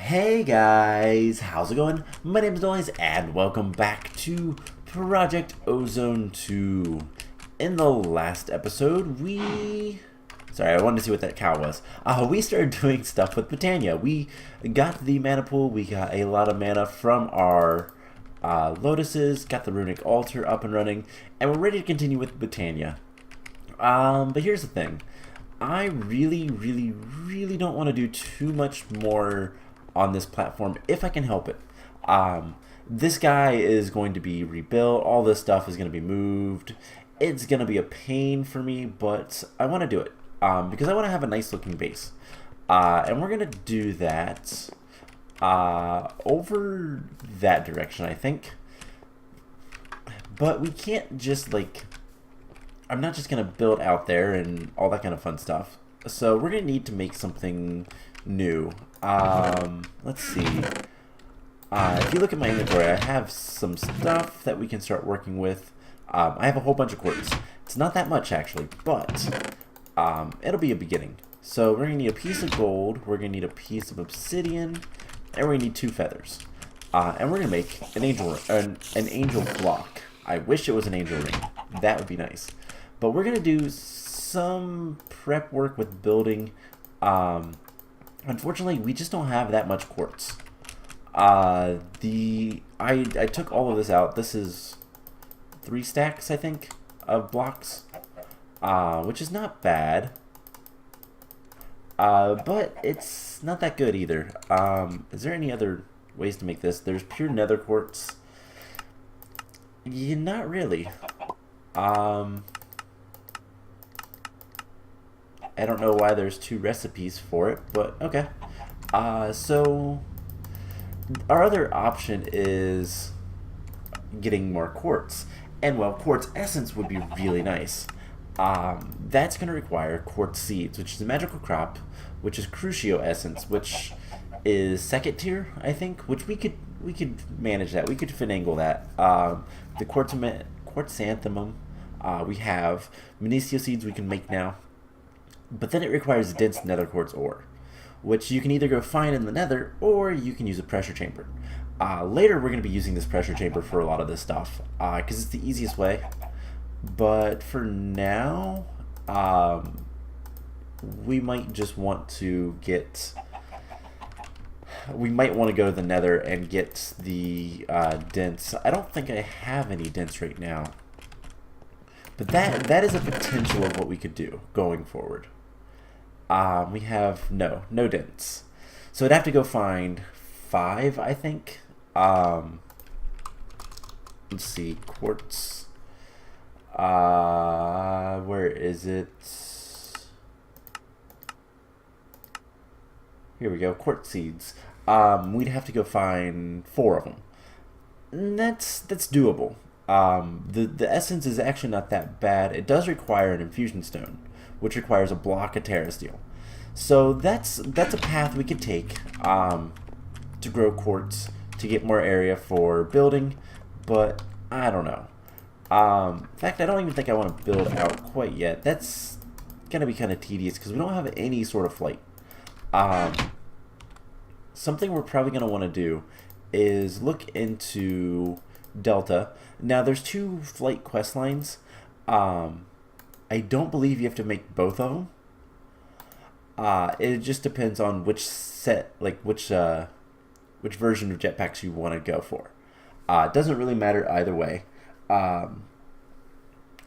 Hey guys, how's it going? My name is Noise and welcome back to Project Ozone 2. In the last episode, Sorry, I wanted to see what that cow was. We started doing stuff with Botania. We got the mana pool, we got a lot of mana from our lotuses, got the runic altar up and running, and we're ready to continue with Botania. But here's the thing. I really don't want to do too much more on this platform if I can help it. This guy is going to be rebuilt. All this stuff is going to be moved. It's going to be a pain for me, but I want to do it because I want to have a nice looking base. And we're going to do that over that direction, I think. But we can't just I'm not just going to build out there and all that kind of fun stuff. So we're going to need to make something new. Let's see. If you look at my inventory, I have some stuff that we can start working with. I have a whole bunch of quartz. It's not that much actually, but it'll be a beginning. So we're going to need a piece of gold, we're going to need a piece of obsidian, and we're going to need 2 feathers. And we're going to make an angel block. I wish it was an angel ring. That would be nice. But we're going to do some prep work with building. Unfortunately, we just don't have that much quartz. I took all of this out. This is 3 stacks, I think, of blocks, which is not bad. But it's not that good either. Is there any other ways to make this? There's pure nether quartz. Yeah, not really. I don't know why there's 2 recipes for it, but okay. So our other option is getting more quartz. And well, quartz essence would be really nice. That's going to require quartz seeds, which is a magical crop, which is crucio essence, which is 2nd tier, I think, which we could manage that. We could finagle that. The quartzanthemum we have. Minicio seeds we can make now. But then it requires dense nether quartz ore, which you can either go find in the nether or you can use a pressure chamber. Later we're going to be using this pressure chamber for a lot of this stuff because it's the easiest way. But for now, we might just want to get... We might want to go to the nether and get the dense. I don't think I have any dense right now. But that is a potential of what we could do going forward. We have no dents. So I'd have to go find 5, I think. Let's see, quartz. Where is it? Here we go, quartz seeds. We'd have to go find 4 of them. And that's doable. The essence is actually not that bad. It does require an infusion stone, which requires a block of terra steel. So that's a path we could take to grow quartz, to get more area for building, but I don't know. In fact, I don't even think I want to build out quite yet. That's going to be kind of tedious because we don't have any sort of flight. Something we're probably going to want to do is look into Delta. Now, there's 2 flight quest lines. I don't believe you have to make both of them. It just depends on which set, which version of jetpacks you want to go for. It doesn't really matter either way.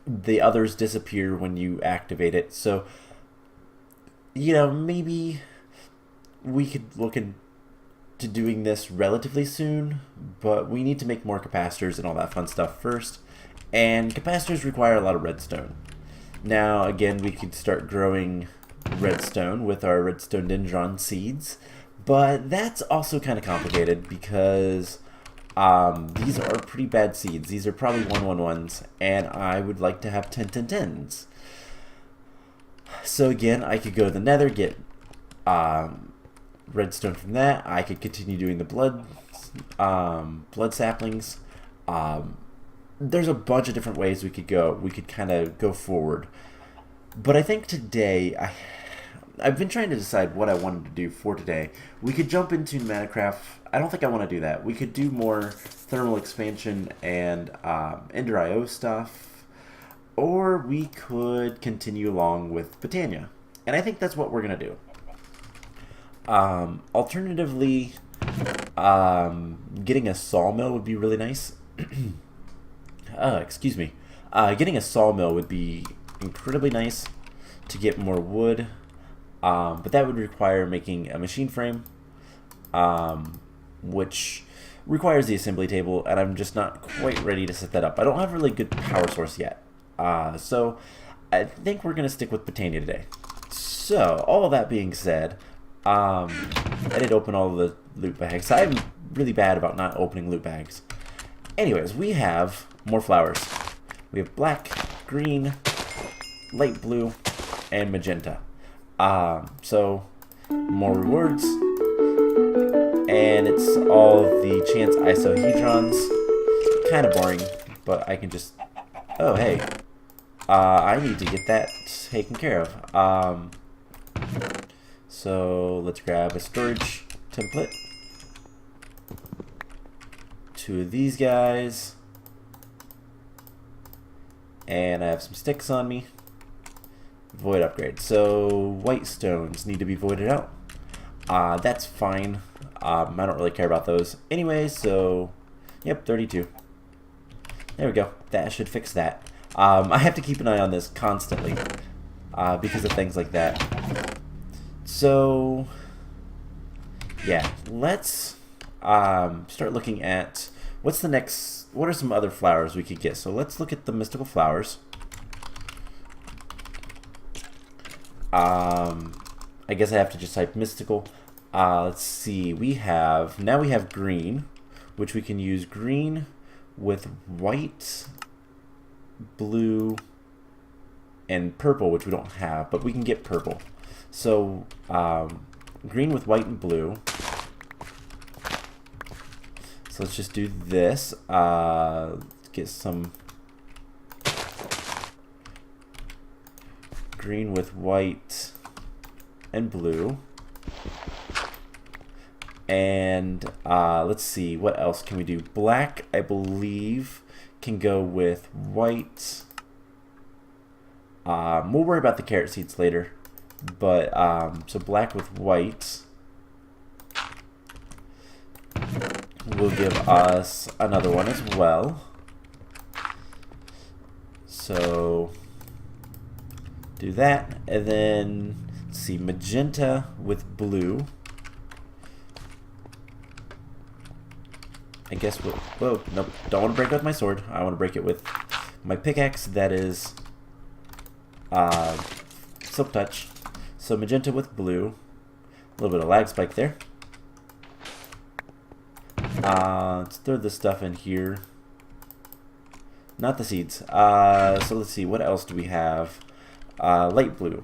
The others disappear when you activate it. So, maybe we could look into doing this relatively soon, but we need to make more capacitors and all that fun stuff first. And capacitors require a lot of redstone. Now, again, we could start growing redstone with our redstone dendron seeds, but that's also kind of complicated because these are pretty bad seeds. These are probably 111s, and I would like to have 101010s. So again, I could go to the nether, get redstone from that. I could continue doing the blood saplings. There's a bunch of different ways we could go. We could kind of go forward. But I think today, I've been trying to decide what I wanted to do for today. We could jump into Pneumaticraft. I don't think I want to do that. We could do more thermal expansion and Ender IO stuff, or we could continue along with Botania. And I think that's what we're gonna do. Alternatively, getting a sawmill would be really nice. Excuse me. Getting a sawmill would be incredibly nice to get more wood, but that would require making a machine frame, which requires the assembly table, and I'm just not quite ready to set that up. I don't have a really good power source yet, so I think we're going to stick with Botania today. So, all of that being said, I did open all the loot bags. I'm really bad about not opening loot bags. Anyways, we have more flowers. We have black, green, light blue, and magenta. So, more rewards. And it's all the chance isohedrons. Kind of boring, but I can just... Oh, hey. I need to get that taken care of. So, let's grab a storage template. 2 of these guys. And I have some sticks on me. Void upgrade. So, white stones need to be voided out. That's fine. I don't really care about those anyway, so... Yep, 32. There we go. That should fix that. I have to keep an eye on this constantly. Because of things like that. So... Yeah, let's start looking at... What's the next... What are some other flowers we could get? So let's look at the mystical flowers. I guess I have to just type mystical. Let's see. Now we have green, which we can use green with white, blue, and purple, which we don't have, but we can get purple. So green with white and blue. So let's just do this. Let's get some green with white and blue. And let's see, what else can we do? Black, I believe, can go with white. We'll worry about the carrot seeds later. But, so black with white will give us another one as well. So, do that. And then, let's see, magenta with blue. I guess we'll... Whoa, nope. Don't want to break it with my sword. I want to break it with my pickaxe that is Silk Touch. So magenta with blue. A little bit of lag spike there. Let's throw this stuff in here. Not the seeds. So let's see. What else do we have? Light blue.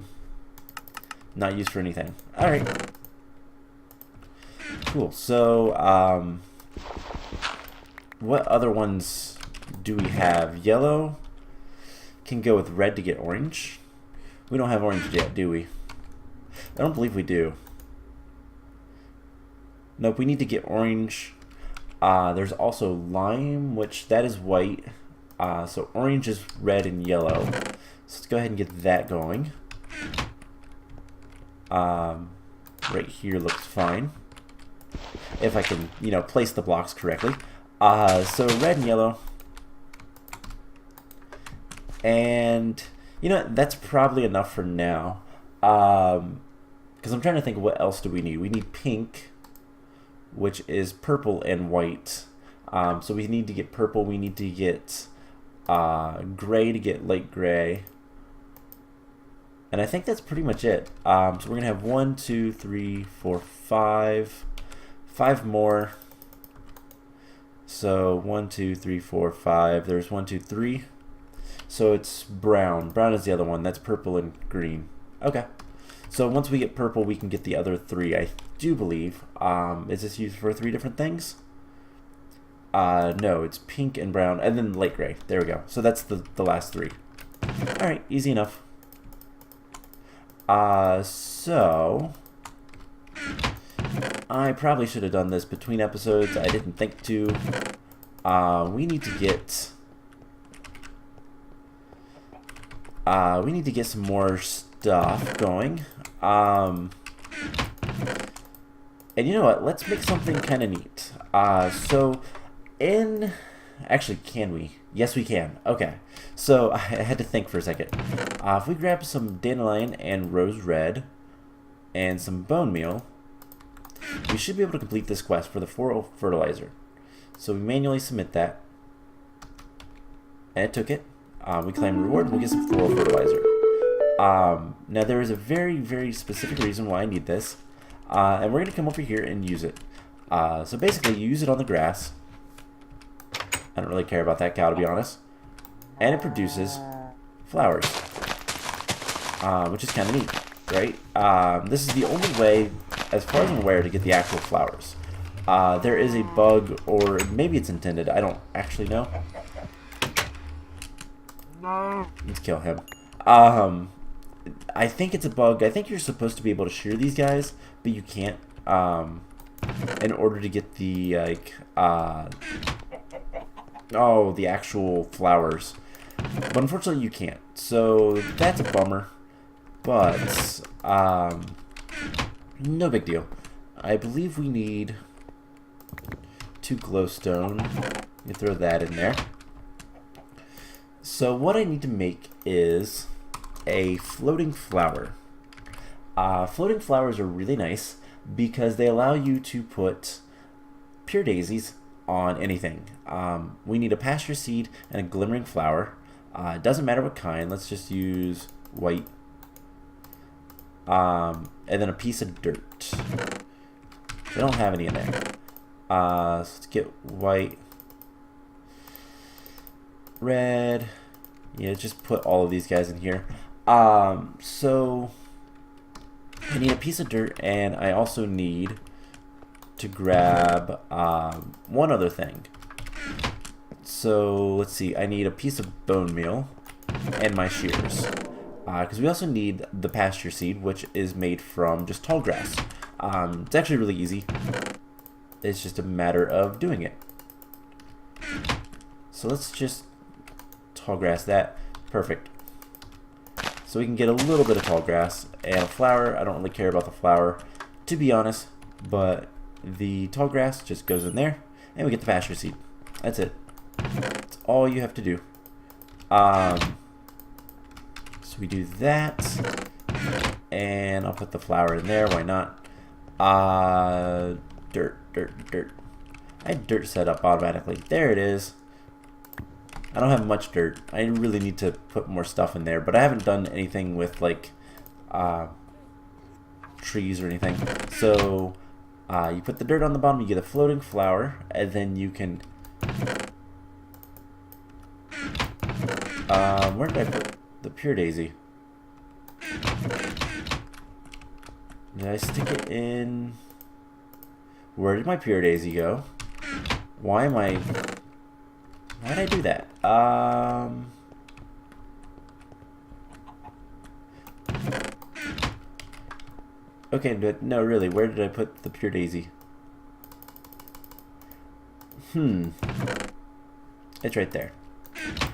Not used for anything. Alright. Cool. So, what other ones do we have? Yellow can go with red to get orange. We don't have orange yet, do we? I don't believe we do. Nope, we need to get orange. There's also lime, which that is white. So orange is red and yellow. So let's go ahead and get that going. Right here looks fine. If I can, you know, place the blocks correctly. So red and yellow. And, you know, that's probably enough for now. Because I'm trying to think of what else do we need. We need pink, which is purple and white. So we need to get purple. We need to get gray to get light gray. And I think that's pretty much it. So we're going to have 1, 2, 3, 4, 5. 5 more. So 1, 2, 3, 4, 5. There's 1, 2, 3. So it's brown. Brown is the other one. That's purple and green. Okay. So once we get purple, we can get the other 3, I do believe. Is this used for 3 different things? No, it's pink and brown, and then light gray. There we go. So that's the last 3. Alright, easy enough. So I probably should have done this between episodes. I didn't think to. We need to get some more stuff going. And you know what? Let's make something kind of neat. Actually, can we? Yes, we can. Okay. So I had to think for a second. If we grab some dandelion and rose red and some bone meal, we should be able to complete this quest for the 4 fertilizer. So we manually submit that. And it took it. We claim reward and we'll get some 4 fertilizer. Now there is a very, very specific reason why I need this. And we're going to come over here and use it. So basically you use it on the grass. I don't really care about that cow, to be honest. And it produces flowers. Which is kind of neat, right? This is the only way, as far as I'm aware, to get the actual flowers. There is a bug, or maybe it's intended. I don't actually know. Let's kill him. I think it's a bug. I think you're supposed to be able to shear these guys, but you can't. In order to get the the actual flowers. But unfortunately you can't. So that's a bummer. But no big deal. I believe we need 2 glowstone. You throw that in there. So what I need to make is a floating flower. Floating flowers are really nice because they allow you to put pure daisies on anything. We need a pasture seed and a glimmering flower. It doesn't matter what kind. Let's just use white. And then a piece of dirt. I don't have any in there. So let's get white. Red. Yeah, just put all of these guys in here. So I need a piece of dirt, and I also need to grab one other thing. So let's see, I need a piece of bone meal and my shears. Because we also need the pasture seed, which is made from just tall grass. It's actually really easy. It's just a matter of doing it. So let's just tall grass that. Perfect. So we can get a little bit of tall grass and a flower. I don't really care about the flower, to be honest, but the tall grass just goes in there, and we get the pasture seed. That's it. That's all you have to do. So we do that, and I'll put the flower in there. Why not? Dirt. I had dirt set up automatically. There it is. I don't have much dirt. I really need to put more stuff in there, but I haven't done anything with like trees or anything. So you put the dirt on the bottom, you get a floating flower, and then you can where did I put the pure daisy? Did I stick it in? Where did my pure daisy go? Why did I do that? Okay, but no, really, where did I put the pure daisy? It's right there.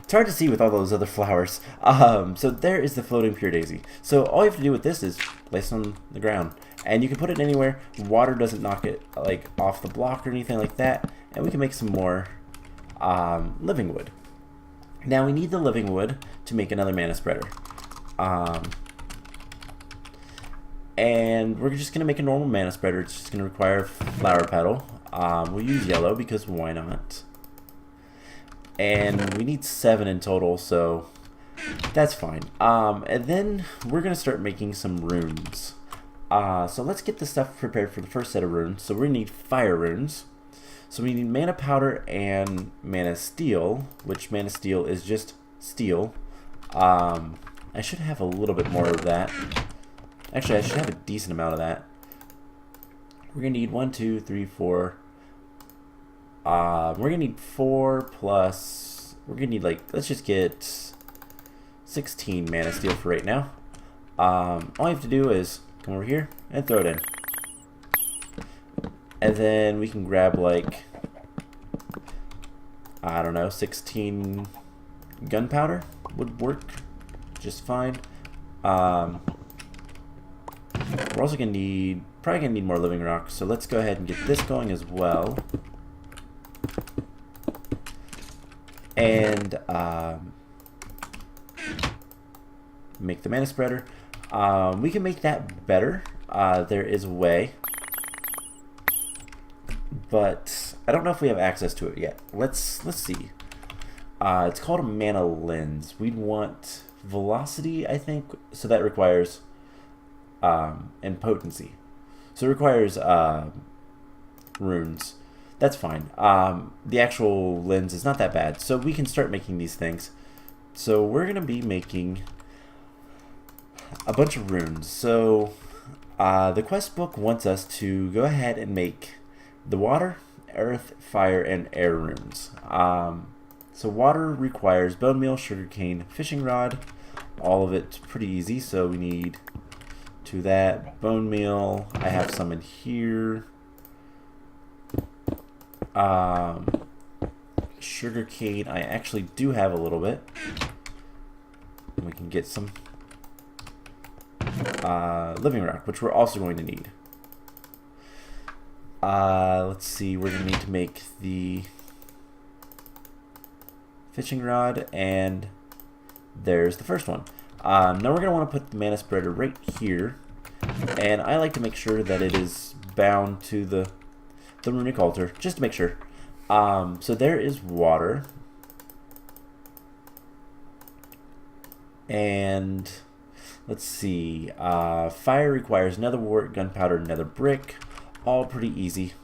It's hard to see with all those other flowers. So there is the floating pure daisy. So all you have to do with this is place it on the ground. And you can put it anywhere. Water doesn't knock it like off the block or anything like that. And we can make some more living wood. Now we need the living wood to make another mana spreader. And we're just going to make a normal mana spreader. It's just going to require a flower petal. We'll use yellow because why not? And we need 7 in total, so that's fine. And then we're going to start making some runes. So let's get the stuff prepared for the first set of runes. So we're going to need fire runes. So we need mana powder and mana steel, which mana steel is just steel. I should have a little bit more of that. Actually, I should have a decent amount of that. We're going to need 1, 2, 3, 4. We're going to need 4 plus... We're going to need, like, let's just get 16 mana steel for right now. All you have to do is come over here and throw it in. And then we can grab like, I don't know, 16 gunpowder would work just fine. We're also gonna probably gonna need more living rock, so let's go ahead and get this going as well. And make the mana spreader. We can make that better. There is a way, but I don't know if we have access to it yet. Let's see. It's called a mana lens. We'd want velocity, I think, so that requires and potency. So it requires runes. That's fine. The actual lens is not that bad, so we can start making these things. So we're gonna be making a bunch of runes. So the quest book wants us to go ahead and make the water, earth, fire, and air runes. So water requires bone meal, sugarcane, fishing rod. All of it's pretty easy, so we need to that. Bone meal, I have some in here. Sugarcane, I actually do have a little bit. We can get some living rock, which we're also going to need. Let's see, we're going to need to make the fishing rod, and there's the first one. Now we're going to want to put the mana spreader right here, and I like to make sure that it is bound to the runic altar, just to make sure. So there is water, and let's see, fire requires nether wart, gunpowder, nether brick, all pretty easy.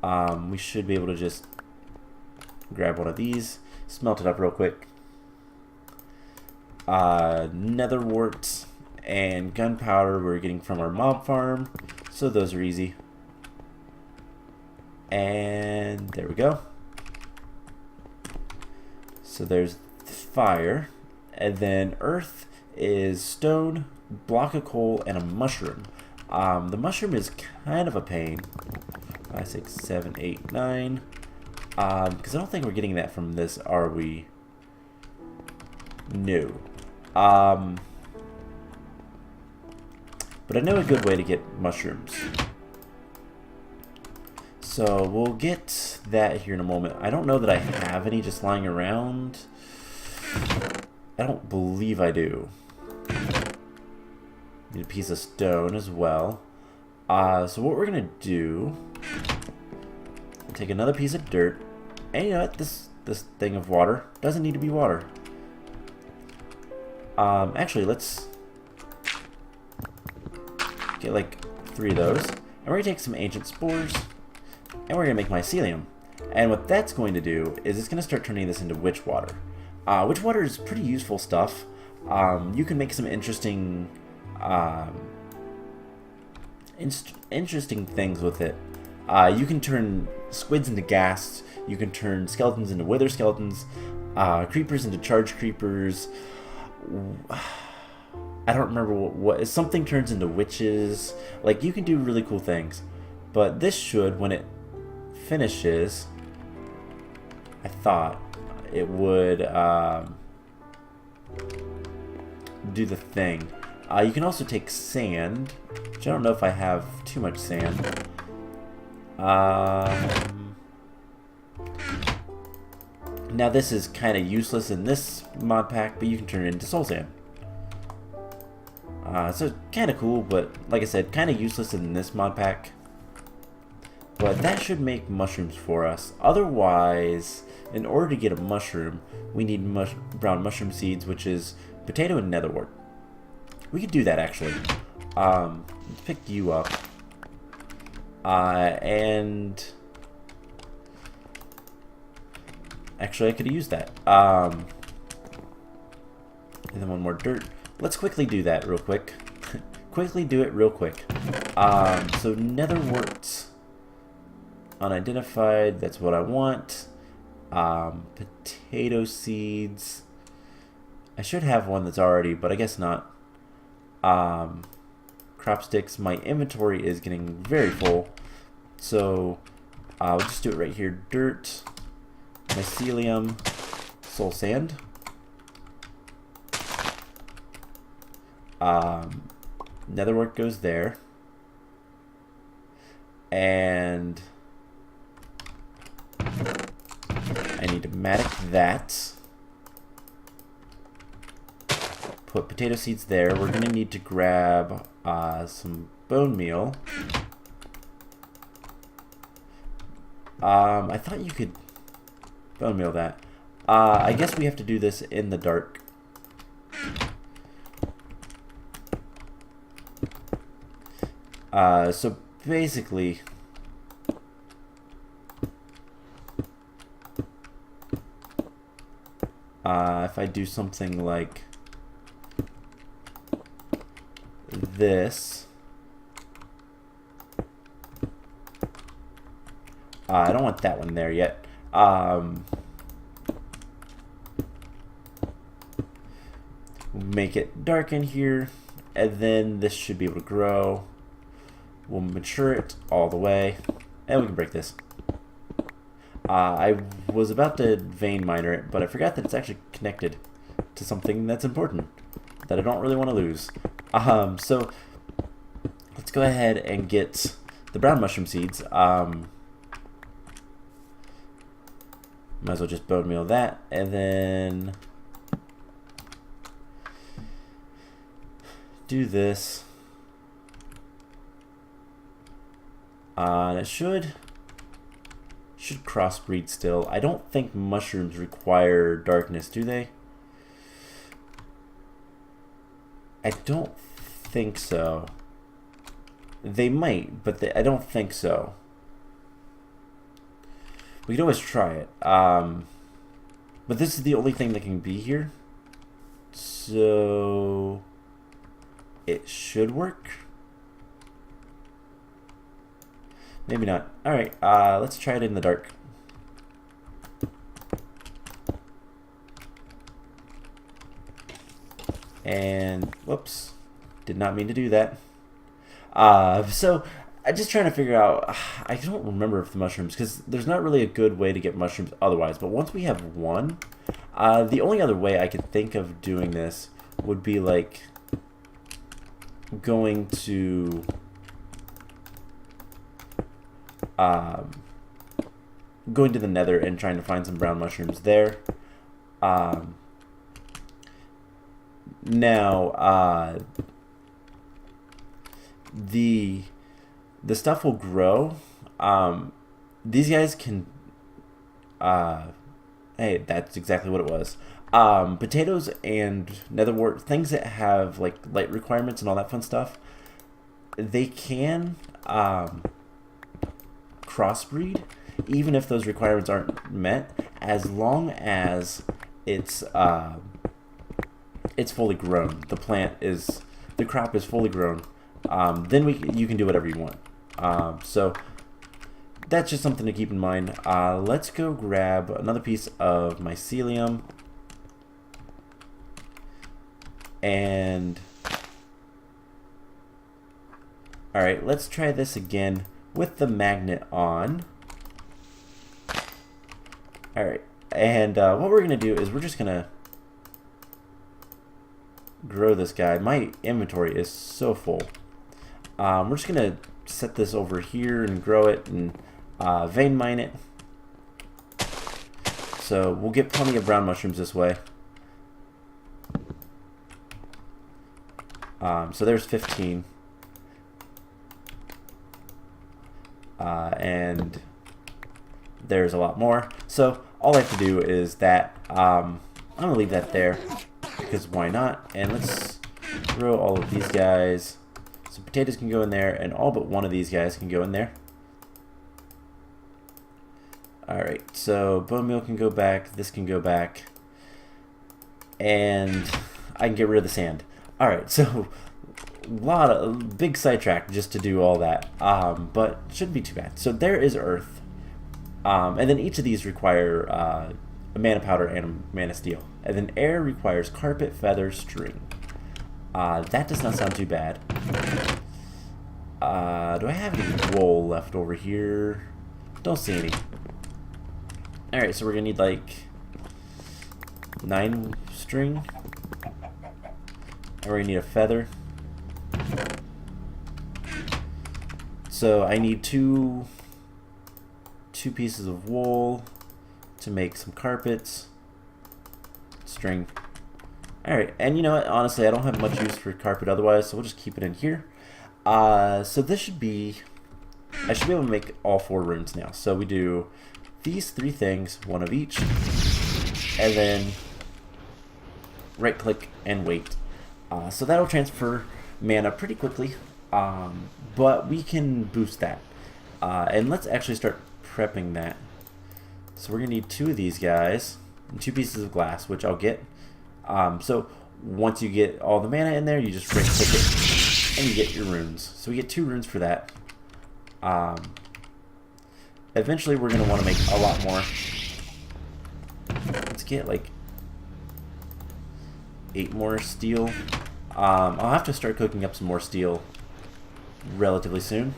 We should be able to just grab one of these, smelt it up real quick. Nether wart and gunpowder we're getting from our mob farm, so those are easy. And there we go. So there's fire, and then earth is stone, block of coal, and a mushroom. The mushroom is kind of a pain. 5, 6, 7, 8, 9. Because I don't think we're getting that from this, are we? No. But I know a good way to get mushrooms. So we'll get that here in a moment. I don't know that I have any just lying around. I don't believe I do. Need a piece of stone as well. So what we're gonna do, we'll take another piece of dirt, and you know what? This thing of water doesn't need to be water. Actually, let's get like 3 of those, and we're gonna take some ancient spores, and we're gonna make mycelium. And what that's going to do is it's gonna start turning this into witch water. Witch water is pretty useful stuff. You can make some interesting interesting things with it. You can turn squids into ghast. You can turn skeletons into wither skeletons. Creepers into charged creepers. I don't remember what something turns into witches. Like, you can do really cool things. But this should, when it finishes, I thought it would do the thing. You can also take sand, which I don't know if I have too much sand. Now this is kind of useless in this mod pack, but you can turn it into soul sand. So kind of cool, but like I said, kind of useless in this mod pack. But that should make mushrooms for us. Otherwise, in order to get a mushroom, we need brown mushroom seeds, which is potato and netherwort. We could do that actually. Let's pick you up. And actually I could have used that. And then one more dirt. Let's quickly do that real quick. Quickly do it real quick. So netherwort unidentified, that's what I want. Potato seeds. I should have one that's already, but I guess not. crop sticks. My inventory is getting very full, so we'll just do it right here. Dirt, mycelium, soul sand. Netherwork goes there, and I need to matic that. Put potato seeds there. We're gonna need to grab some bone meal. I thought you could bone meal that. I guess we have to do this in the dark. So basically, if I do something like this, I don't want that one there yet. Make it dark in here, and then this should be able to grow. We'll mature it all the way, and we can break this. I was about to vein miner it, but I forgot that it's actually connected to something that's important that I don't really want to lose. So let's go ahead and get the brown mushroom seeds. Might as well just bone meal that, and then do this. And it should crossbreed still. I don't think mushrooms require darkness, do they? I don't think so. They might, but I don't think so. We can always try it. But this is the only thing that can be here. So it should work. Maybe not. Alright, let's try it in the dark. And, whoops, did not mean to do that. So, I'm just trying to figure out, I don't remember if the mushrooms, because there's not really a good way to get mushrooms otherwise, but once we have one, the only other way I could think of doing this would be like going to the nether and trying to find some brown mushrooms there. Now, the stuff will grow. These guys can, hey, that's exactly what it was. Potatoes and netherwort, things that have like light requirements and all that fun stuff, they can crossbreed even if those requirements aren't met, as long as it's fully grown. The crop is fully grown. Then you can do whatever you want. So that's just something to keep in mind. Let's go grab another piece of mycelium, and all right, let's try this again with the magnet on. All right, and what we're gonna do is we're just gonna grow this guy. My inventory is so full. We're just gonna set this over here and grow it and vein mine it. So we'll get plenty of brown mushrooms this way. So there's 15. And there's a lot more. So all I have to do is that. I'm going to leave that there, because why not? And let's grow all of these guys. So potatoes can go in there, and all but one of these guys can go in there. Alright, so bone meal can go back, this can go back, and I can get rid of the sand. Alright, so a big sidetrack just to do all that, but shouldn't be too bad. So there is earth, and then each of these require a mana powder and a mana steel, and then air requires carpet, feather, string. That does not sound too bad. Do I have any wool left over here? Don't see any. Alright, so we're gonna need like 9 string. And we're gonna need a feather. So I need two pieces of wool to make some carpets. String. Alright, and you know what? Honestly, I don't have much use for carpet otherwise, so we'll just keep it in here. So this should be... I should be able to make all 4 rooms now. So we do these 3 things, 1 of each, and then right click and wait. So that'll transfer mana pretty quickly, but we can boost that. And let's actually start prepping that. So we're going to need 2 of these guys, and 2 pieces of glass, which I'll get. So once you get all the mana in there, you just right click it, and you get your runes. So we get 2 runes for that. Eventually we're going to want to make a lot more. Let's get like 8 more steel. I'll have to start cooking up some more steel relatively soon.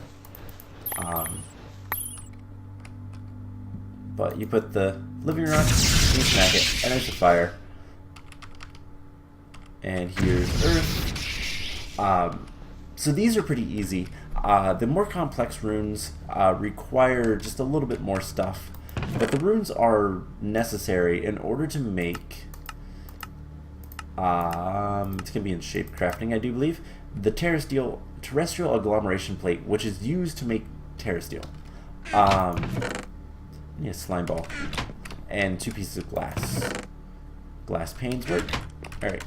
But you put the living rock, you smack it, and there's the fire. And here's earth. So these are pretty easy. The more complex runes require just a little bit more stuff, but the runes are necessary in order to make, it's going to be in shape crafting, I do believe, the terrestrial agglomeration plate, which is used to make terrasteel. I need a slime ball and 2 pieces of glass. Glass panes work. Alright.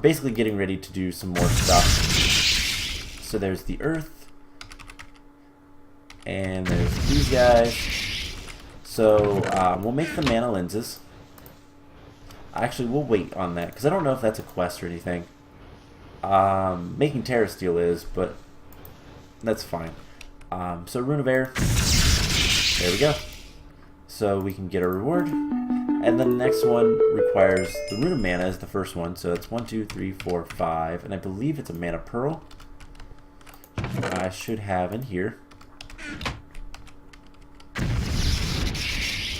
Basically getting ready to do some more stuff. So there's the earth, and there's these guys. So we'll make the mana lenses. Actually, we'll wait on that because I don't know if that's a quest or anything. Making terrasteel is, but that's fine. So rune of air. There we go. So we can get a reward, and the next one requires the rune of mana is the first one. So it's 1, 2, 3, 4, 5, and I believe it's a mana pearl. I should have in here.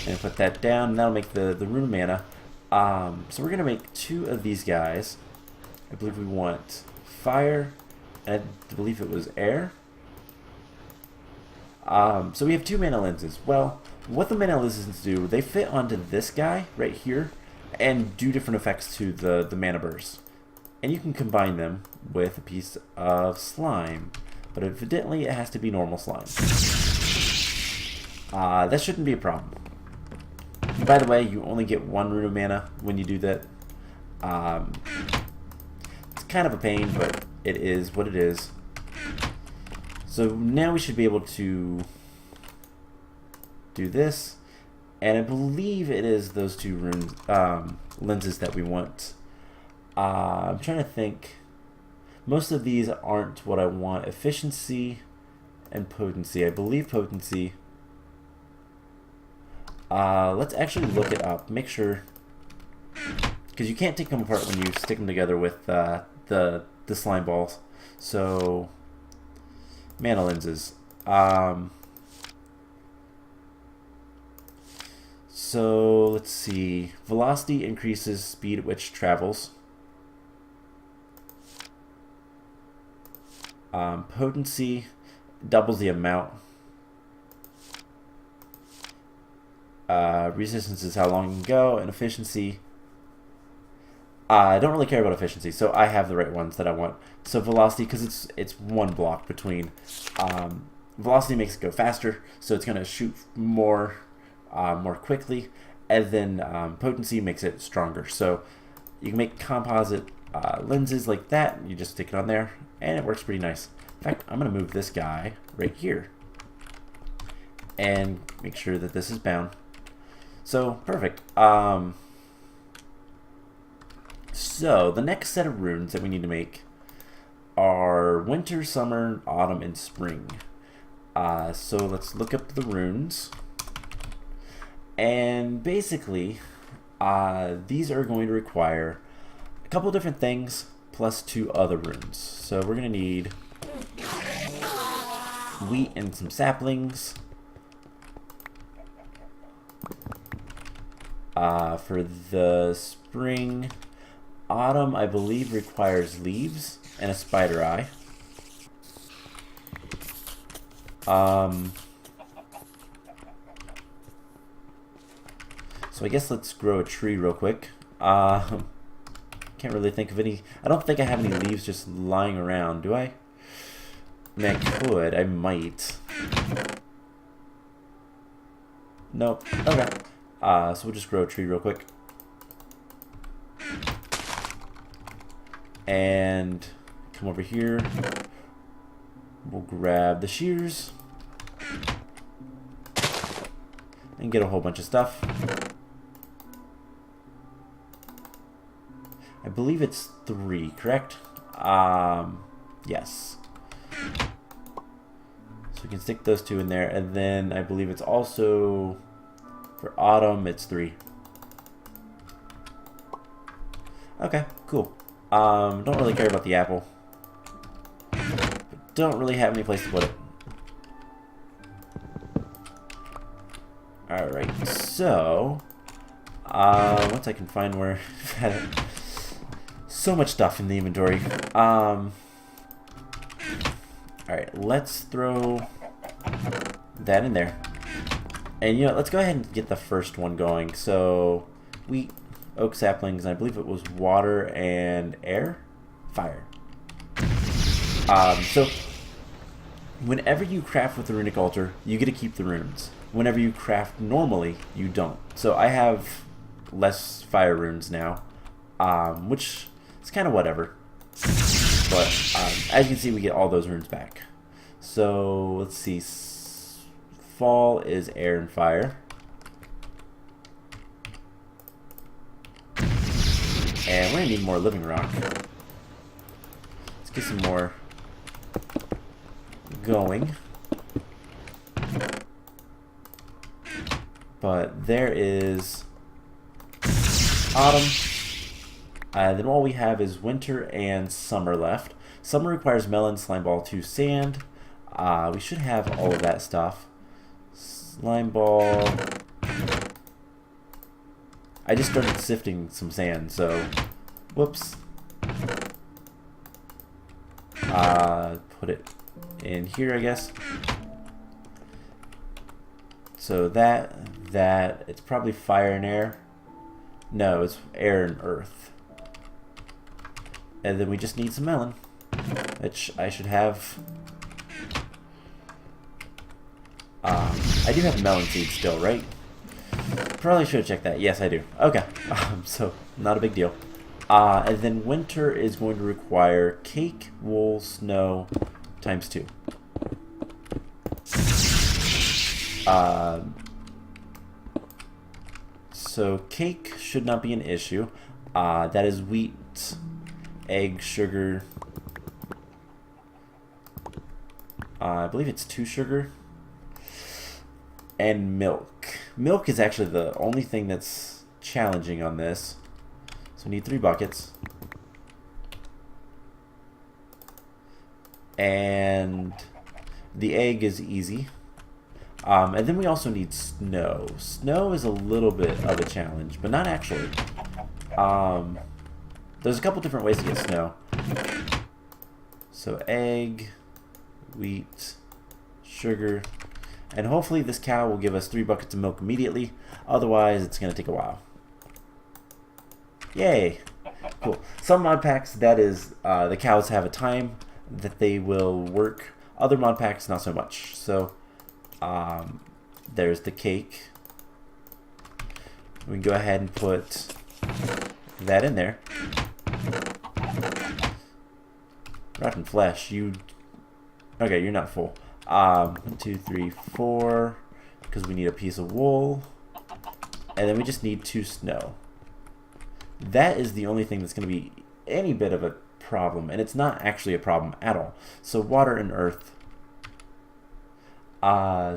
And put that down, and that'll make the rune of mana. So we're going to make 2 of these guys. I believe we want fire, and I believe it was air. So we have 2 mana lenses. Well, what the mana lenses do, they fit onto this guy right here and do different effects to the mana burst. And you can combine them with a piece of slime. But evidently it has to be normal slime. That shouldn't be a problem. By the way, you only get 1 rune of mana when you do that. It's kind of a pain, but it is what it is. So now we should be able to do this. And I believe it is those 2 runes, lenses that we want. I'm trying to think. Most of these aren't what I want. Efficiency and potency. I believe potency. Let's actually look it up. Make sure. Because you can't take them apart when you stick them together with the slime balls. So, mana lenses. So, let's see. Velocity increases speed at which travels. Potency doubles the amount. Resistance is how long you can go, and efficiency. I don't really care about efficiency, so I have the right ones that I want. So velocity, because it's 1 block between. Velocity makes it go faster, so it's going to shoot more quickly, and then potency makes it stronger. So you can make composite lenses like that. You just stick it on there, and it works pretty nice. In fact, I'm going to move this guy right here and make sure that this is bound. So, perfect. So, the next set of runes that we need to make are winter, summer, autumn, and spring. So, let's look up the runes. And basically, these are going to require a couple different things, plus 2 other runes. So we're gonna need wheat and some saplings. For the spring, autumn, I believe, requires leaves and a spider eye. So I guess let's grow a tree real quick. Can't really think of any. I don't think I have any leaves just lying around, do I? I mean, I could. I might. Nope. Okay. So we'll just grow a tree real quick. And come over here. We'll grab the shears. And get a whole bunch of stuff. I believe it's 3, correct? Yes. So we can stick those 2 in there, and then I believe it's also for autumn, it's 3. Okay, cool. Don't really care about the apple. But don't really have any place to put it. Alright, so once I can find where I've had it. So much stuff in the inventory. Alright, let's throw that in there. And you know, let's go ahead and get the first one going. So, wheat, oak saplings, and I believe it was water and air? Fire. So, whenever you craft with the runic altar, you get to keep the runes. Whenever you craft normally, you don't. So I have less fire runes now, which is kind of whatever. But as you can see, we get all those runes back. So let's see. Fall is air and fire. And we're going to need more living rock. Let's get some more going. But there is autumn. Then all we have is winter and summer left. Summer requires melon, slime ball, 2 sand. We should have all of that stuff. Slime ball. I just started sifting some sand, so whoops. Put it in here, I guess. So that it's probably fire and air. No, it's air and earth. And then we just need some melon, which I should have. I do have melon seeds still, right? Probably should have checked that. Yes, I do. Okay, so not a big deal. And then winter is going to require cake, wool, snow, times 2. So cake should not be an issue. That is wheat, egg, sugar. I believe it's 2 sugar. And milk. Milk is actually the only thing that's challenging on this. So we need 3 buckets. And the egg is easy. And then we also need snow. Snow is a little bit of a challenge, but not actually. There's a couple different ways to get snow. So egg, wheat, sugar, and hopefully this cow will give us 3 buckets of milk immediately. Otherwise, it's going to take a while. Yay! Cool. Some mod packs, that is, the cows have a time that they will work. Other mod packs, not so much. So, there's the cake. We can go ahead and put that in there. Rotten flesh, you... Okay, you're not full. 1, 2, 3, 4, because we need a piece of wool. And then we just need 2 snow. That is the only thing that's going to be any bit of a problem, and it's not actually a problem at all. So water and earth.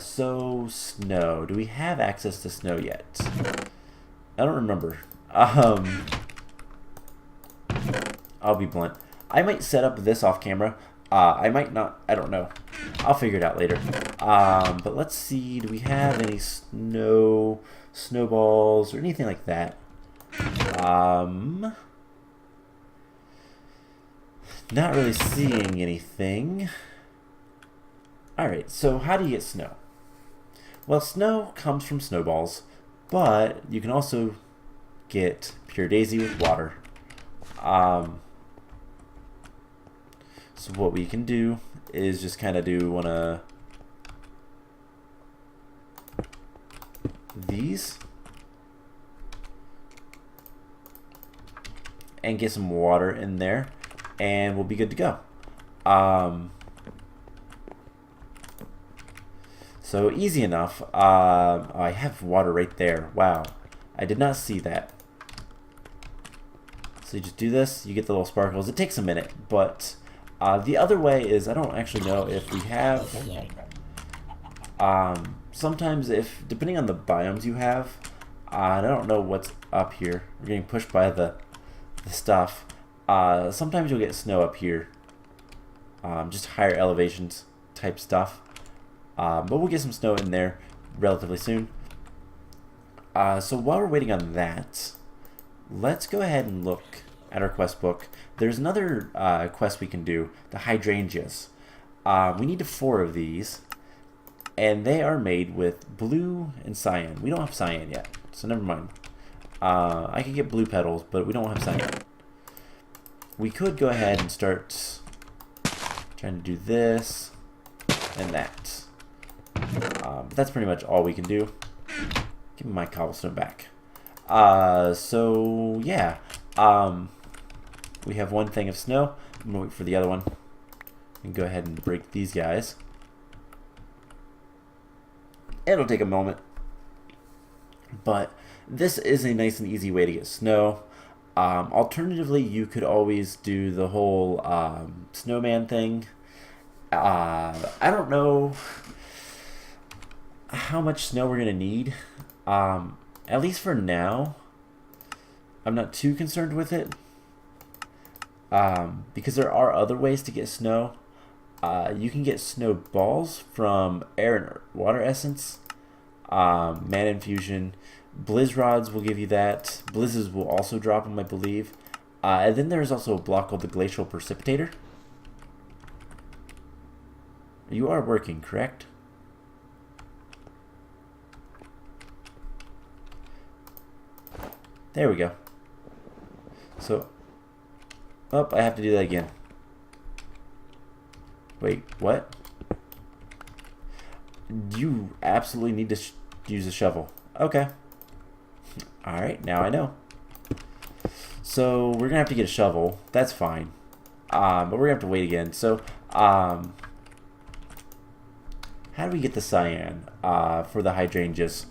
So snow. Do we have access to snow yet? I don't remember. I'll be blunt. I might set up this off camera. I might not. I don't know. I'll figure it out later. But let's see. Do we have any snowballs or anything like that? Not really seeing anything. Alright, so how do you get snow? Well, snow comes from snowballs, but you can also get pure daisy with water. So what we can do is just kind of do one of these and get some water in there, and we'll be good to go. So easy enough. I have water right there. Wow, I did not see that. So you just do this, you get the little sparkles. It takes a minute, but the other way is, I don't actually know if we have, sometimes depending on the biomes you have, I don't know what's up here. We're getting pushed by the stuff. Sometimes you'll get snow up here, just higher elevations type stuff. But we'll get some snow in there relatively soon. So while we're waiting on that, let's go ahead and look at our quest book. There's another quest we can do, the hydrangeas. We need 4 of these, and they are made with blue and cyan. We don't have cyan yet, so never mind. I could get blue petals, but we don't have cyan. We could go ahead and start trying to do this and that. But that's pretty much all we can do. Give me my cobblestone back. So yeah. We have 1 thing of snow. I'm gonna wait for the other one. And go ahead and break these guys. It'll take a moment. But this is a nice and easy way to get snow. Alternatively, you could always do the whole snowman thing. I don't know how much snow we're gonna need. At least for now, I'm not too concerned with it. Because there are other ways to get snow. You can get snowballs from air and water essence, mana infusion. Blizz rods will give you that. Blizzes will also drop them, I believe. And then there's also a block called the glacial precipitator. You are working, correct? There we go. So, oh, I have to do that again. Wait, what? You absolutely need to use a shovel. Okay. Alright, now I know. So, we're gonna have to get a shovel. That's fine. But we're gonna have to wait again. So, how do we get the cyan for the hydrangeas?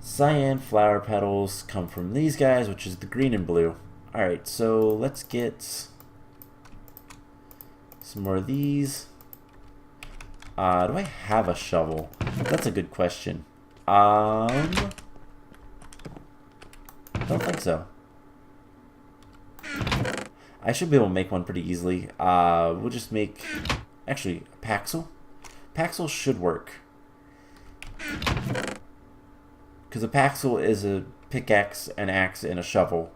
Cyan flower petals come from these guys, which is the green and blue. Alright, so let's get some more of these. Do I have a shovel? That's a good question. Don't think so. I should be able to make one pretty easily. We'll just make, actually, a Paxel. Paxel should work. Because a Paxel is a pickaxe, an axe, and a shovel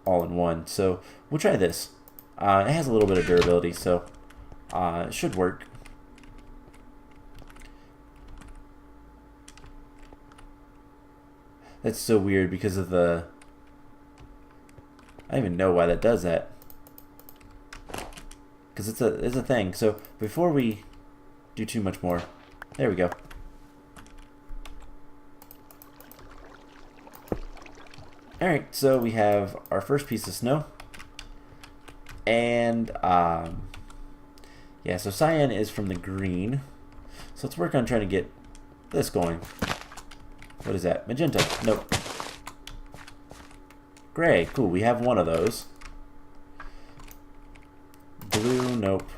all in one. So we'll try this. It has a little bit of durability, so it should work. That's so weird because of the... I don't even know why that does that. Because it's a thing. So before we do too much more, there we go. Alright, so we have our first piece of snow. And, yeah, so cyan is from the green. So let's work on trying to get this going. What is that? Magenta. Nope. Gray. Cool, we have one of those. Blue. Nope.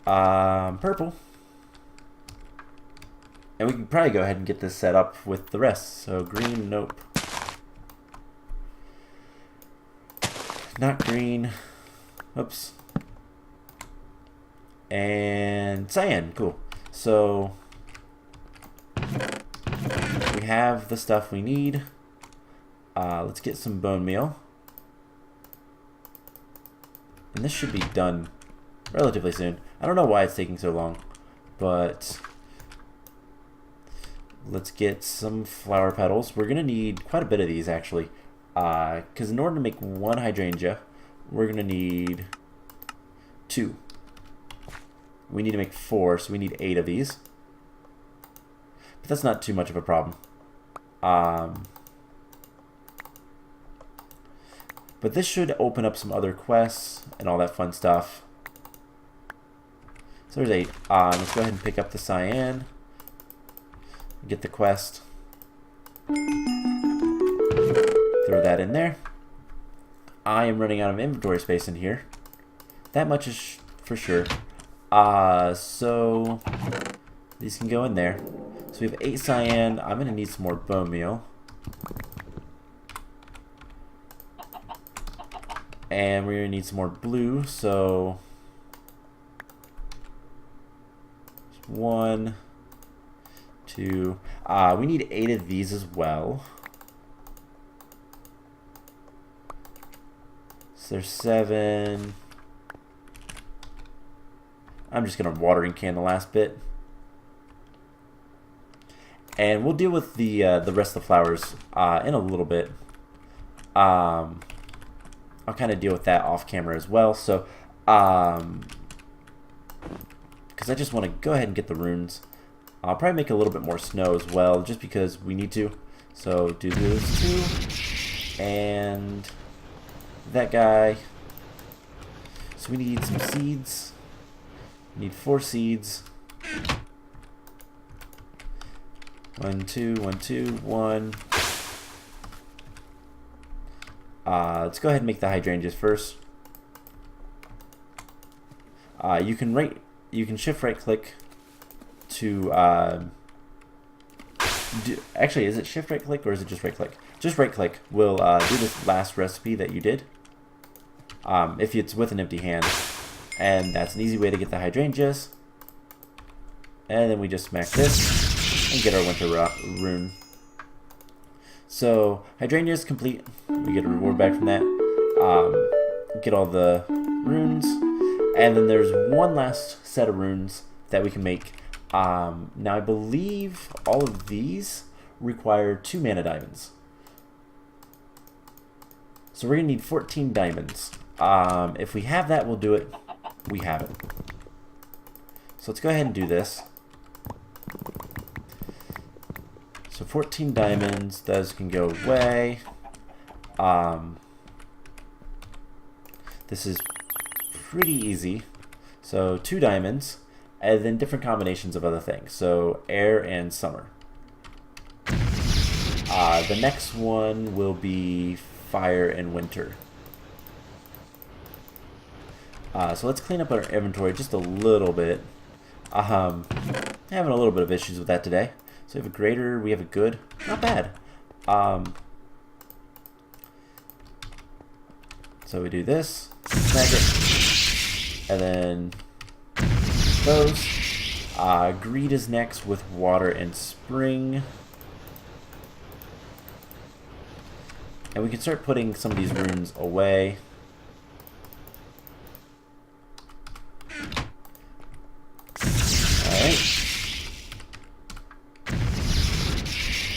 Purple. And we can probably go ahead and get this set up with the rest. So green, nope. Not green. Oops. And cyan. Cool. So we have the stuff we need. Let's get some bone meal. And this should be done relatively soon. I don't know why it's taking so long, but let's get some flower petals. We're going to need quite a bit of these, actually, because in order to make one hydrangea, we're going to need 2. We need to make 4, so we need 8 of these. But that's not too much of a problem. But this should open up some other quests and all that fun stuff. So there's 8. Let's go ahead and pick up the cyan. Get the quest. Throw that in there. I am running out of inventory space in here. That much is for sure. So these can go in there. So we have 8 cyan. I'm going to need some more bone meal. And we're going to need some more blue, so 1, 2. We need 8 of these as well. So there's 7. I'm just going to watering can the last bit. And we'll deal with the rest of the flowers in a little bit. I'll kind of deal with that off camera as well. So, because I just want to go ahead and get the runes. I'll probably make a little bit more snow as well, just because we need to. So do those 2, and that guy. So we need some seeds. We need 4 seeds. 1, 2, 1, 2, 1. Let's go ahead and make the hydrangeas first. You can shift right click to actually, is it shift right click or is it just right click? Just right click will do this last recipe that you did. If it's with an empty hand, and that's an easy way to get the hydrangeas. And then we just smack this and get our winter rune. So hydrangea is complete. We get a reward back from that. Get all the runes, and then there's one last set of runes that we can make. Now I believe all of these require 2 mana diamonds. So we're gonna need 14 diamonds. If we have that, we'll do it. We have it. So let's go ahead and do this. So 14 diamonds, those can go away. This is pretty easy. So 2 diamonds, and then different combinations of other things. So air and summer. The next one will be fire and winter. So let's clean up our inventory just a little bit. Having a little bit of issues with that today. So we have a greater, we have a good, not bad. So we do this, smack it, and then those. Greed is next with water and spring. And we can start putting some of these runes away. Alright.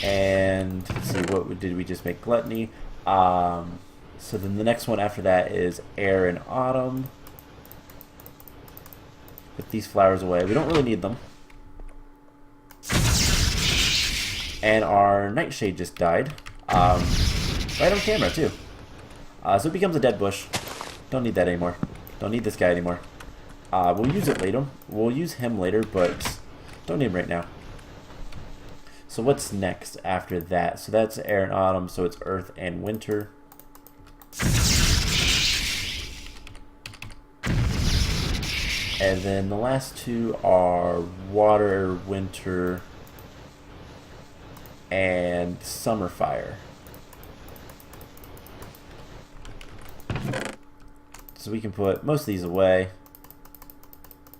And let's see, what did we just make? Gluttony. So then the next one after that is air and autumn. Put these flowers away. We don't really need them. And our nightshade just died. Right on camera too. So it becomes a dead bush. Don't need that anymore. Don't need this guy anymore. We'll use it later. We'll use him later, but don't need him right now. So what's next after that? So that's air and autumn, so it's earth and winter. And then the last 2 are water, winter, and summer fire. So we can put most of these away.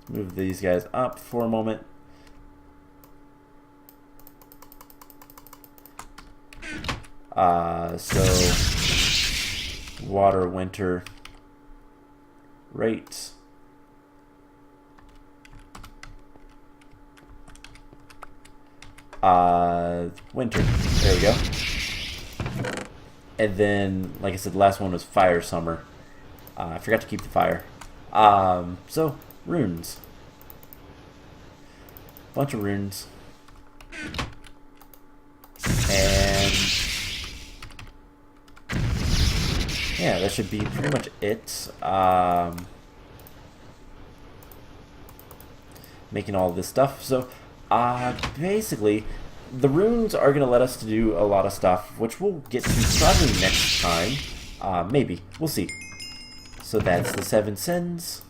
Move these guys up for a moment. So water, winter, right. Winter. There we go. And then, like I said, the last one was fire, summer. I forgot to keep the fire. So runes. Bunch of runes. And yeah, that should be pretty much it. Making all this stuff. So basically, the runes are going to let us to do a lot of stuff, which we'll get to probably next time. Maybe. We'll see. So that's the 7 sins.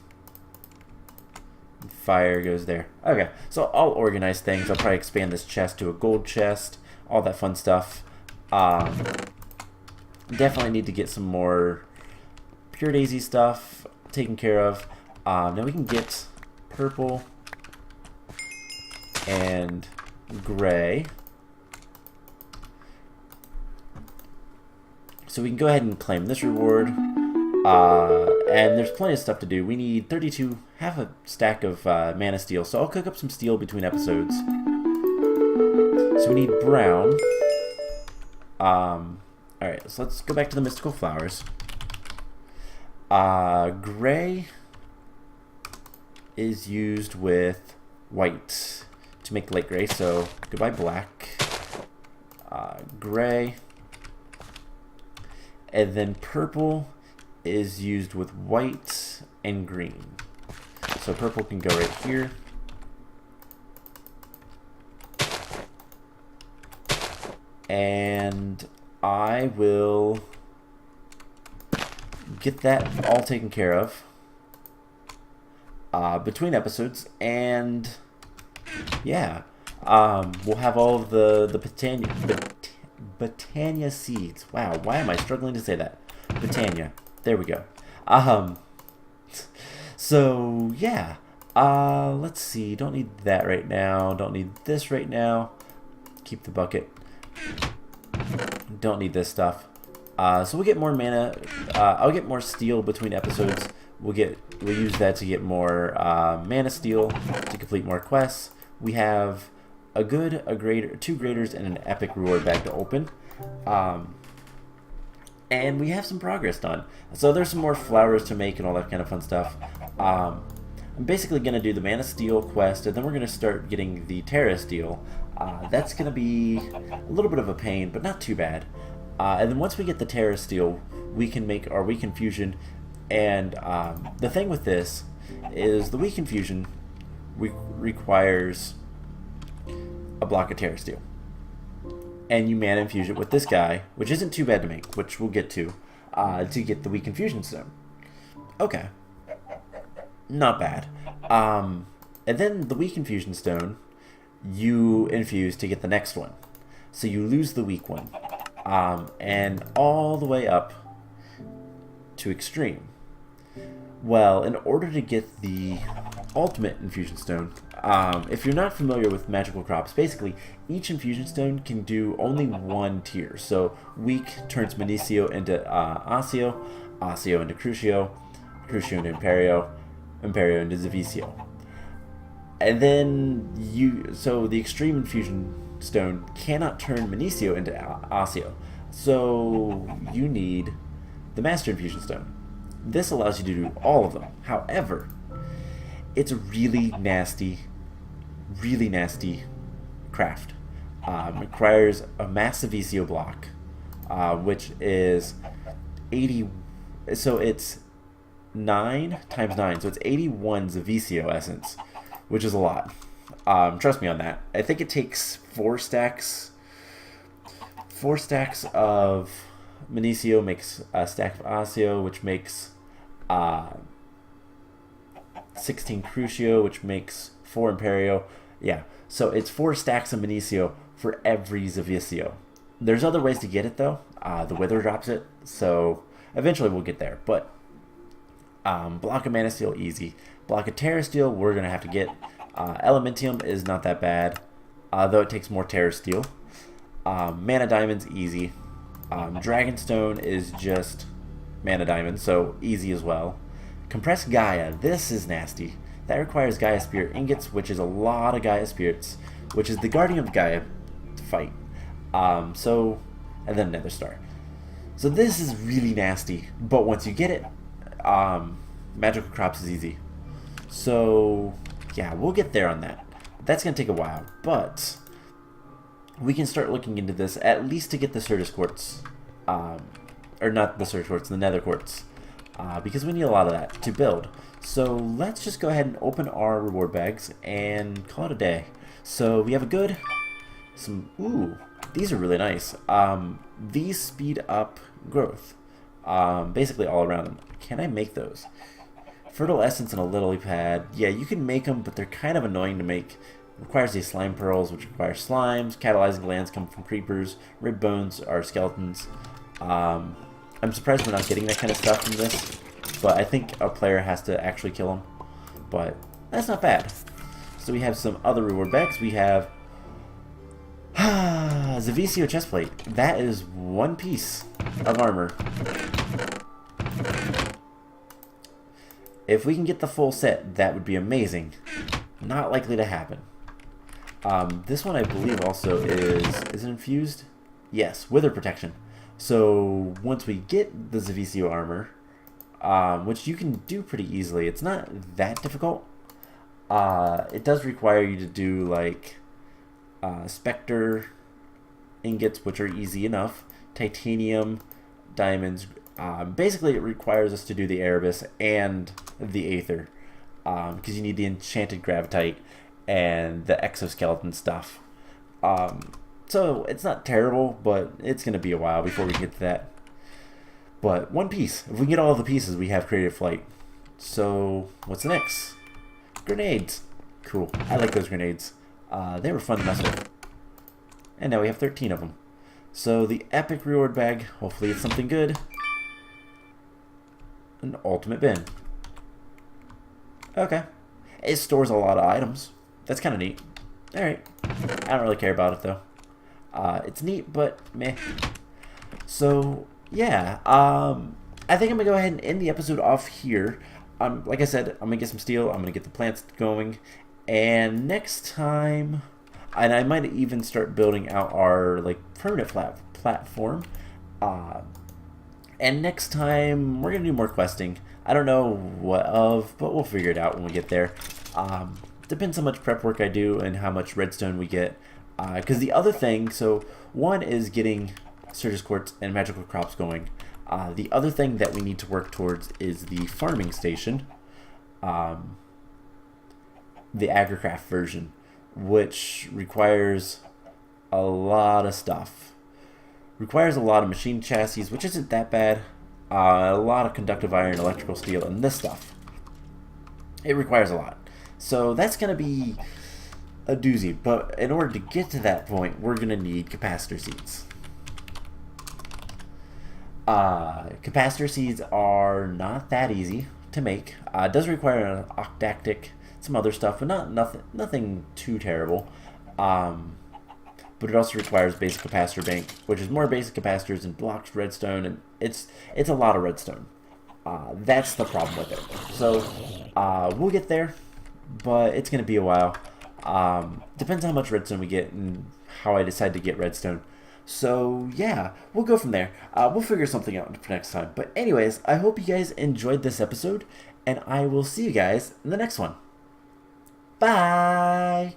Fire goes there. Okay, so I'll organize things. I'll probably expand this chest to a gold chest. All that fun stuff. Definitely need to get some more pure daisy stuff taken care of. Now we can get purple and gray. So we can go ahead and claim this reward. And there's plenty of stuff to do. We need 32, half a stack of mana steel. So I'll cook up some steel between episodes. So we need brown. Alright, so let's go back to the mystical flowers. Gray is used with white to make light gray, so goodbye black. Gray. And then purple is used with white and green. So purple can go right here. And I will get that all taken care of between episodes, and yeah, we'll have all of the Botania seeds. Wow, why am I struggling to say that? Botania. There we go. So yeah, let's see. Don't need that right now. Don't need this right now. Keep the bucket. Don't need this stuff. So we'll get more mana. I'll get more steel between episodes. We'll use that to get more mana steel to complete more quests. We have a greater, 2 graders, and an epic reward bag to open. And we have some progress done. So there's some more flowers to make and all that kind of fun stuff. I'm basically going to do the mana steel quest, and then we're going to start getting the Terra steel. That's going to be a little bit of a pain, but not too bad. And then once we get the Terra steel, we can make our weak infusion. And the thing with this is the weak infusion requires a block of Terra steel. And you mana infuse it with this guy, which isn't too bad to make, which we'll get to get the weak infusion stone. Okay. Not bad. And then the weak infusion stone, you infuse to get the next one. So you lose the weak one. And all the way up to extreme. Well, in order to get the ultimate infusion stone, if you're not familiar with magical crops, basically each infusion stone can do only one tier. So weak turns Minicio into Osseo, Osseo into Crucio, Crucio into Imperio, Imperio into Zavicio. And then so the extreme infusion stone cannot turn Minicio into Osseo. So you need the master infusion stone. This allows you to do all of them. However, it's a really nasty craft. Requires a massive VCO block, which is 80. So it's 9 times 9, so it's 81s of VCO essence, which is a lot. Trust me on that. I think it takes 4 stacks. 4 stacks of Minicio makes a stack of Osseo, which makes 16 Crucio, which makes 4 Imperio. Yeah, so it's 4 stacks of Minicio for every Zavicio. There's other ways to get it though. The Wither drops it, so eventually we'll get there. But Block of Mana Steel, easy. Block of Terra Steel, we're going to have to get. Elementium is not that bad, though it takes more Terra Steel. Mana Diamond's easy. Dragonstone is just Mana Diamond, so easy as well. Compressed Gaia, this is nasty. That requires Gaia Spirit Ingots, which is a lot of Gaia Spirits, which is the Guardian of Gaia fight. And then Nether Star. So this is really nasty, but once you get it, Magical Crops is easy. So yeah, we'll get there on that. That's going to take a while, but we can start looking into this at least to get the Certus Quartz. Or not the Certus Quartz, the Nether Quartz. Because we need a lot of that to build. So let's just go ahead and open our reward bags and call it a day. So we have a good, ooh, these are really nice. These speed up growth, basically all around them. Can I make those? Fertile Essence and a Lily Pad. Yeah, you can make them, but they're kind of annoying to make. Requires these slime pearls, which require slimes. Catalyzing glands come from creepers. Rib bones are skeletons. I'm surprised we're not getting that kind of stuff from this, but I think a player has to actually kill them. But that's not bad. So we have some other reward bags. We have Zavisio chestplate. That is one piece of armor. If we can get the full set, that would be amazing. Not likely to happen. This one I believe also is it infused? Yes, wither protection. So once we get the Zavisio armor, which you can do pretty easily, it's not that difficult. It does require you to do like Spectre ingots, which are easy enough, titanium, diamonds. Basically, it requires us to do the Erebus and the Aether, because you need the enchanted Gravitite and the exoskeleton stuff. So it's not terrible, but it's going to be a while before we get to that. But one piece. If we get all the pieces, we have Creative Flight. So what's next? Grenades. Cool. I like those grenades. They were fun to mess with. And now we have 13 of them. So the epic reward bag. Hopefully it's something good. An ultimate bin. Okay. It stores a lot of items. That's kind of neat. Alright. I don't really care about it though. It's neat, but meh. So, yeah. I think I'm going to go ahead and end the episode off here. Like I said, I'm going to get some steel. I'm going to get the plants going. And next time, and I might even start building out our like permanent platform. And next time, we're going to do more questing. I don't know what of, but we'll figure it out when we get there. Depends how much prep work I do and how much redstone we get. Because the other thing, so one is getting Certus Quartz and Magical Crops going. The other thing that we need to work towards is the farming station. The Agricraft version, which requires a lot of stuff. Requires a lot of machine chassis, which isn't that bad. A lot of conductive iron, electrical steel, and this stuff. It requires a lot. So that's going to be a doozy. But in order to get to that point, we're going to need capacitor seeds. Capacitor seeds are not that easy to make. It does require an octactic, some other stuff, but nothing too terrible. But it also requires basic capacitor bank, which is more basic capacitors and blocks redstone, and it's a lot of redstone. That's the problem with it. So we'll get there, but it's going to be a while. Depends how much redstone we get and how I decide to get redstone. So yeah, we'll go from there. We'll figure something out for next time. But anyways, I hope you guys enjoyed this episode, and I will see you guys in the next one. Bye!